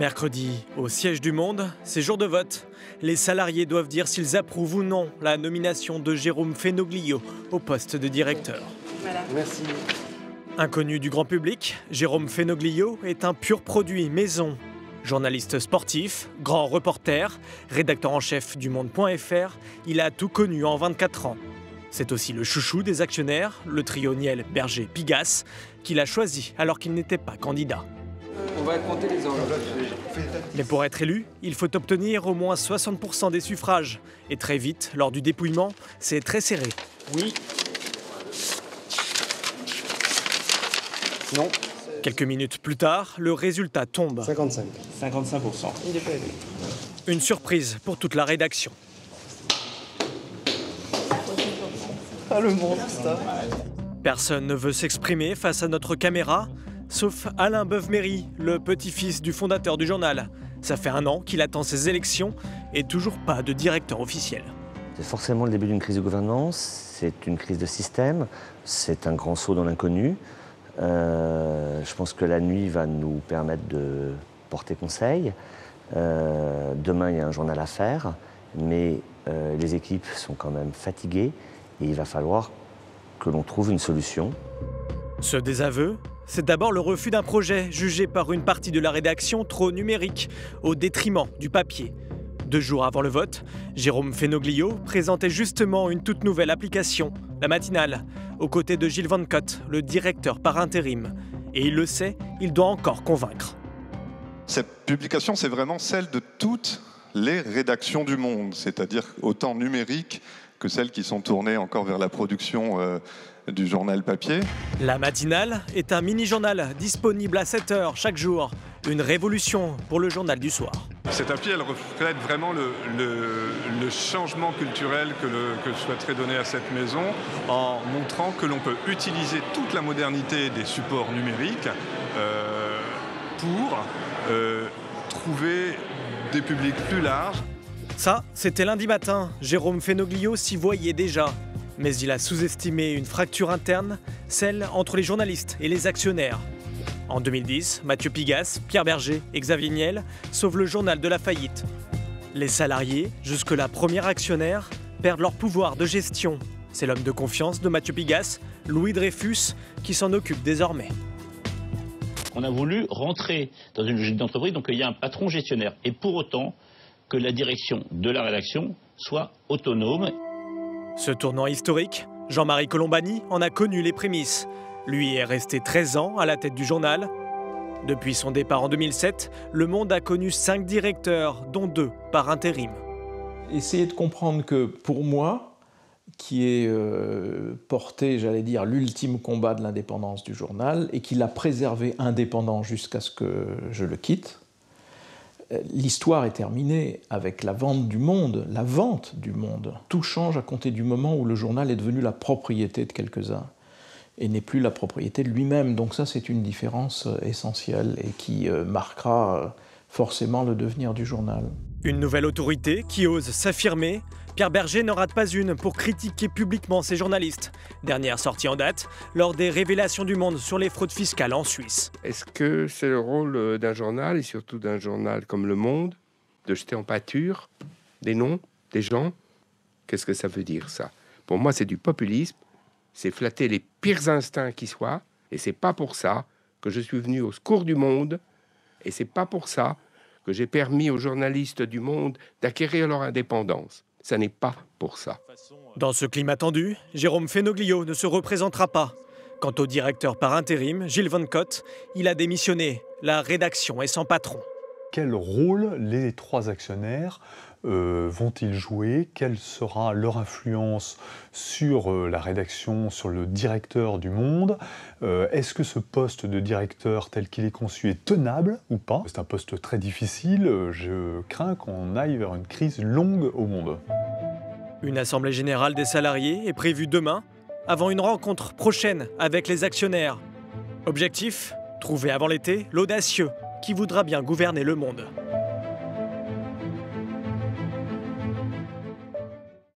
Mercredi, au siège du Monde, c'est jour de vote. Les salariés doivent dire s'ils approuvent ou non la nomination de Jérôme Fenoglio au poste de directeur. Voilà. Merci. Inconnu du grand public, Jérôme Fenoglio est un pur produit maison. Journaliste sportif, grand reporter, rédacteur en chef du Monde.fr, il a tout connu en 24 ans. C'est aussi le chouchou des actionnaires, le trio Niel, Berger, Pigasse, qu'il a choisi alors qu'il n'était pas candidat. On va compter les enveloppes. Mais pour être élu, il faut obtenir au moins 60% des suffrages. Et très vite, lors du dépouillement, c'est très serré. Oui. Non. Quelques minutes plus tard, le résultat tombe. 55%. Il est pas élu. Une surprise pour toute la rédaction. Ah, le monstre. Personne ne veut s'exprimer face à notre caméra, sauf Alain Beuve-Méry, le petit-fils du fondateur du journal. Ça fait 1 an qu'il attend ses élections et toujours pas de directeur officiel. C'est forcément le début d'une crise de gouvernance, c'est une crise de système, c'est un grand saut dans l'inconnu. Je pense que la nuit va nous permettre de porter conseil. Demain, il y a un journal à faire, mais les équipes sont quand même fatiguées et il va falloir que l'on trouve une solution. Ce désaveu, c'est d'abord le refus d'un projet jugé par une partie de la rédaction trop numérique, au détriment du papier. 2 jours avant le vote, Jérôme Fenoglio présentait justement une toute nouvelle application, la matinale, aux côtés de Gilles Van Cott, le directeur par intérim. Et il le sait, il doit encore convaincre. Cette publication, c'est vraiment celle de toutes les rédactions du Monde, c'est-à-dire autant numériques que celles qui sont tournées encore vers la production du journal papier. La matinale est un mini-journal disponible à 7 h chaque jour. Une révolution pour le journal du soir. Cette appli, elle reflète vraiment le changement culturel que je souhaiterais donner à cette maison en montrant que l'on peut utiliser toute la modernité des supports numériques pour trouver des publics plus larges. Ça, c'était lundi matin. Jérôme Fenoglio s'y voyait déjà. Mais il a sous-estimé une fracture interne, celle entre les journalistes et les actionnaires. En 2010, Mathieu Pigasse, Pierre Berger et Xavier Niel sauvent le journal de la faillite. Les salariés, jusque-là premiers actionnaires, perdent leur pouvoir de gestion. C'est l'homme de confiance de Mathieu Pigasse, Louis Dreyfus, qui s'en occupe désormais. On a voulu rentrer dans une logique d'entreprise, donc il y a un patron gestionnaire. Et pour autant que la direction de la rédaction soit autonome. Ce tournant historique, Jean-Marie Colombani en a connu les prémices. Lui est resté 13 ans à la tête du journal. Depuis son départ en 2007, Le Monde a connu 5 directeurs, dont 2 par intérim. Essayez de comprendre que pour moi, qui ai porté, j'allais dire, l'ultime combat de l'indépendance du journal et qui l'a préservé indépendant jusqu'à ce que je le quitte, l'histoire est terminée avec la vente du Monde, la vente du Monde. Tout change à compter du moment où le journal est devenu la propriété de quelques-uns et n'est plus la propriété de lui-même. Donc ça, c'est une différence essentielle et qui marquera forcément le devenir du journal. Une nouvelle autorité qui ose s'affirmer. Pierre Berger n'en rate pas une pour critiquer publiquement ses journalistes. Dernière sortie en date, lors des révélations du Monde sur les fraudes fiscales en Suisse. Est-ce que c'est le rôle d'un journal, et surtout d'un journal comme Le Monde, de jeter en pâture des noms, des gens? Qu'est-ce que ça veut dire, ça? Pour moi, c'est du populisme, c'est flatter les pires instincts qui soient, et c'est pas pour ça que je suis venu au secours du Monde, et c'est pas pour ça que j'ai permis aux journalistes du Monde d'acquérir leur indépendance. Ça n'est pas pour ça. Dans ce climat tendu, Jérôme Fenoglio ne se représentera pas. Quant au directeur par intérim, Gilles Van Cott, il a démissionné. La rédaction est sans patron. Quel rôle les 3 actionnaires vont-ils jouer? Quelle sera leur influence sur la rédaction, sur le directeur du Monde? Est-ce que ce poste de directeur tel qu'il est conçu est tenable ou pas? C'est un poste très difficile, je crains qu'on aille vers une crise longue au Monde. Une assemblée générale des salariés est prévue demain, avant une rencontre prochaine avec les actionnaires. Objectif, trouver avant l'été l'audacieux qui voudra bien gouverner le Monde.